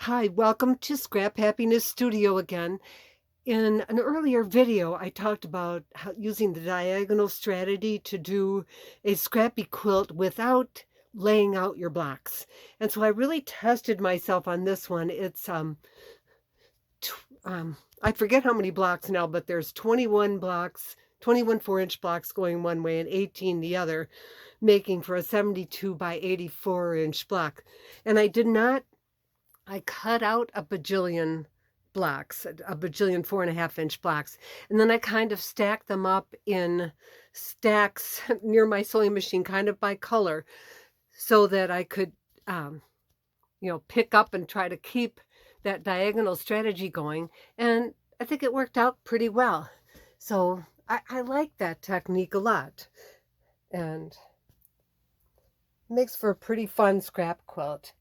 Hi, welcome to Scrap Happiness Studio again. In an earlier video, I talked about how using the diagonal strategy to do a scrappy quilt without laying out your blocks. And so I really tested myself on this one. I forget how many blocks now, but there's 21 blocks, 21 4-inch blocks going one way and 18 the other, making for a 72 by 84-inch block. And I cut out a bajillion blocks, a bajillion 4.5-inch blocks, and then I kind of stacked them up in stacks near my sewing machine, kind of by color, so that I could, um, pick up and try to keep that diagonal strategy going. And I think it worked out pretty well. So I like that technique a lot, and makes for a pretty fun scrap quilt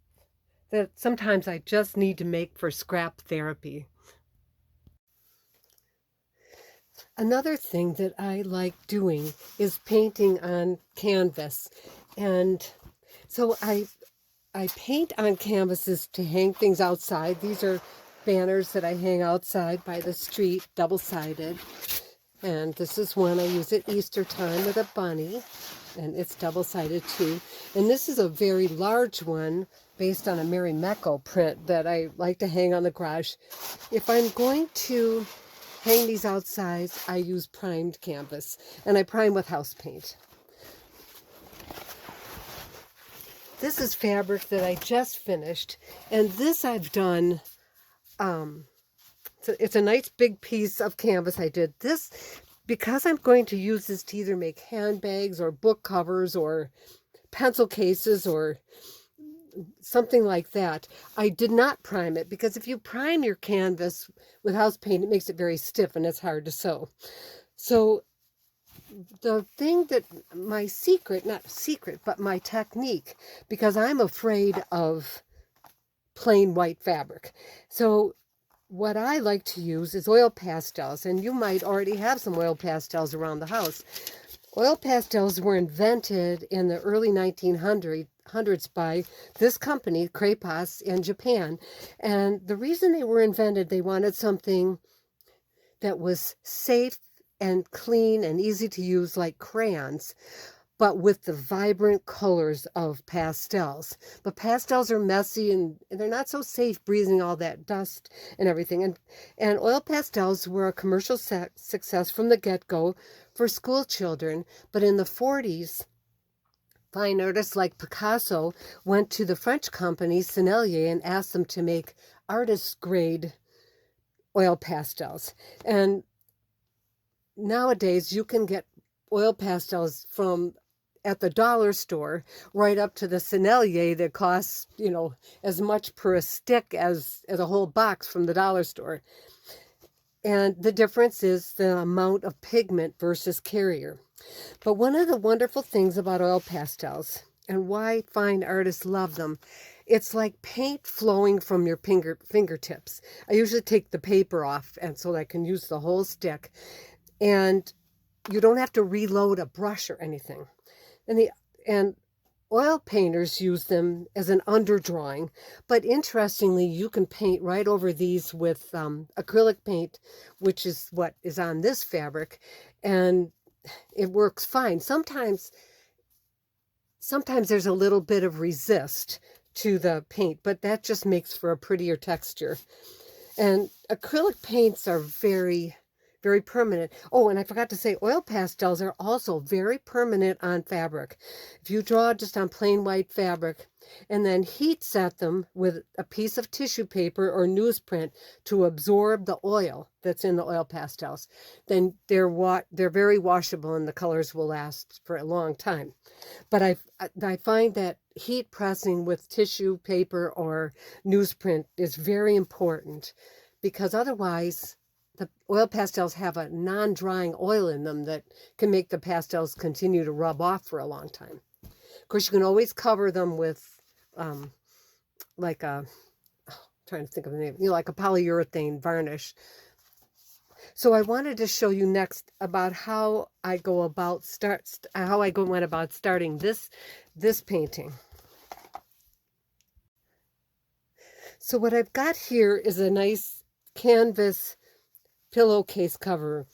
that sometimes I just need to make for scrap therapy. Another thing that I like doing is painting on canvas. And so I paint on canvases to hang things outside. These are banners that I hang outside by the street, double-sided. And this is one I use at Easter time with a bunny, and it's double-sided too. And this is a very large one based on a Mary Mecco print that I like to hang on the garage. If I'm going to hang these outside, I use primed canvas, and I prime with house paint. This is fabric that I just finished, and this I've done, it's a nice big piece of canvas I did. This, because I'm going to use this to either make handbags or book covers or pencil cases or something like that, I did not prime it, because if you prime your canvas with house paint, it makes it very stiff and it's hard to sew. So the thing that my secret, not secret, but my technique, because I'm afraid of plain white fabric. So what I like to use is oil pastels, and you might already have some oil pastels around the house. Oil pastels were invented in the early 1900s by this company, Crepes, in Japan. And the reason they were invented, they wanted something that was safe and clean and easy to use like crayons, but with the vibrant colors of pastels. But pastels are messy and they're not so safe breathing all that dust and everything. And oil pastels were a commercial success from the get-go for school children. But in the 40s, fine artists like Picasso went to the French company Sennelier and asked them to make artist-grade oil pastels. And nowadays you can get oil pastels from at the dollar store right up to the Sennelier that costs, as much per a stick as a whole box from the dollar store. And the difference is the amount of pigment versus carrier. But one of the wonderful things about oil pastels, and why fine artists love them, it's like paint flowing from your fingertips. I usually take the paper off and so I can use the whole stick. And you don't have to reload a brush or anything. And oil painters use them as an underdrawing, but interestingly, you can paint right over these with acrylic paint, which is what is on this fabric, and it works fine. Sometimes there's a little bit of resist to the paint, but that just makes for a prettier texture. And acrylic paints are very permanent. Oh, and I forgot to say, oil pastels are also very permanent on fabric. If you draw just on plain white fabric and then heat set them with a piece of tissue paper or newsprint to absorb the oil that's in the oil pastels, then they're very washable and the colors will last for a long time. But I find that heat pressing with tissue paper or newsprint is very important, because otherwise the oil pastels have a non-drying oil in them that can make the pastels continue to rub off for a long time. Of course, you can always cover them with like a, trying to think of the name, like a polyurethane varnish. So I wanted to show you next about how I went about starting this painting. So what I've got here is a nice canvas pillowcase cover.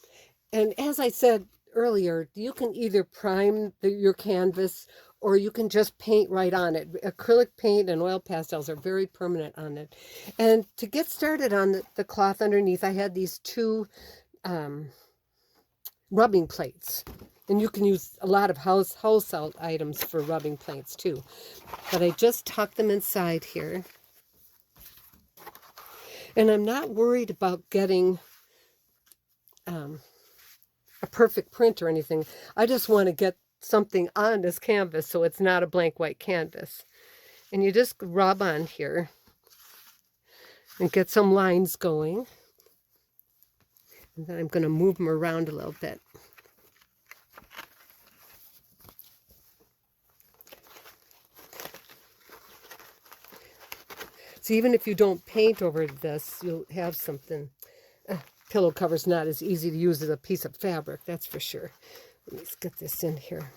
And as I said earlier, you can either prime your canvas or you can just paint right on it. Acrylic paint and oil pastels are very permanent on it. And to get started on the cloth underneath, I had these two rubbing plates. And you can use a lot of household items for rubbing plates too. But I just tucked them inside here. And I'm not worried about getting a perfect print or anything. I just want to get something on this canvas so it's not a blank white canvas. And you just rub on here and get some lines going. And then I'm going to move them around a little bit. So even if you don't paint over this, you'll have something. Pillow cover's not as easy to use as a piece of fabric, that's for sure. Let me just get this in here.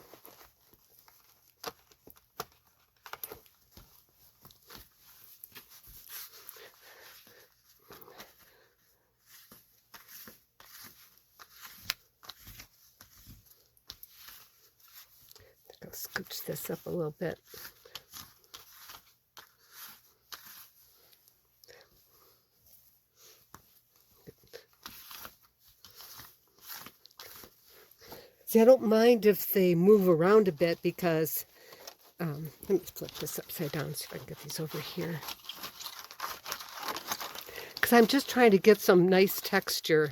I'll scooch this up a little bit. See, I don't mind if they move around a bit because, let me flip this upside down, see if I can get these over here. Because I'm just trying to get some nice texture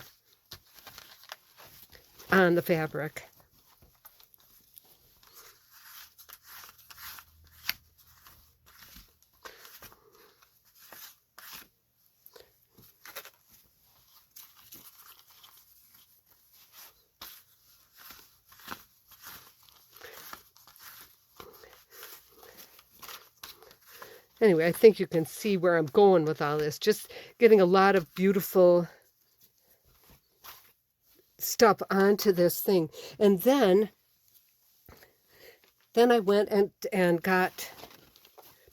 on the fabric. Anyway, I think you can see where I'm going with all this. Just getting a lot of beautiful stuff onto this thing. And then I went and got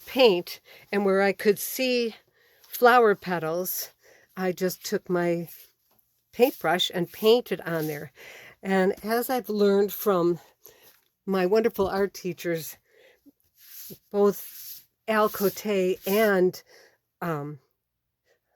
paint, and where I could see flower petals, I just took my paintbrush and painted on there. And as I've learned from my wonderful art teachers, both Al Cote and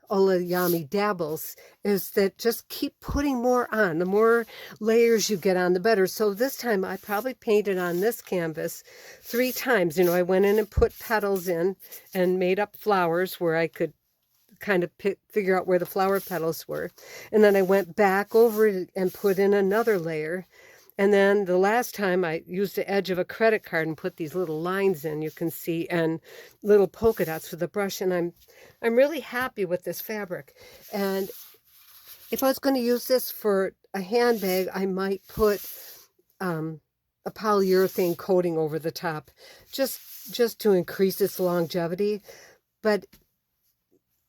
Olayami Dabbles, is that just keep putting more on. The more layers you get on, the better. So this time I probably painted on this canvas 3 times. You know, I went in and put petals in and made up flowers where I could kind of figure out where the flower petals were. And then I went back over it and put in another layer. And then the last time I used the edge of a credit card and put these little lines in, you can see, and little polka dots with the brush. And I'm really happy with this fabric. And if I was going to use this for a handbag, I might put a polyurethane coating over the top, just to increase its longevity. But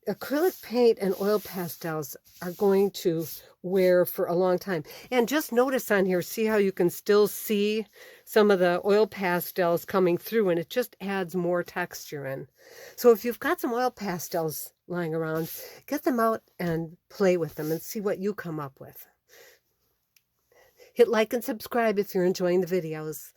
acrylic paint and oil pastels are going to wear for a long time. And just notice on here, see how you can still see some of the oil pastels coming through, and it just adds more texture in. So if you've got some oil pastels lying around, get them out and play with them and see what you come up with. Hit like and subscribe if you're enjoying the videos.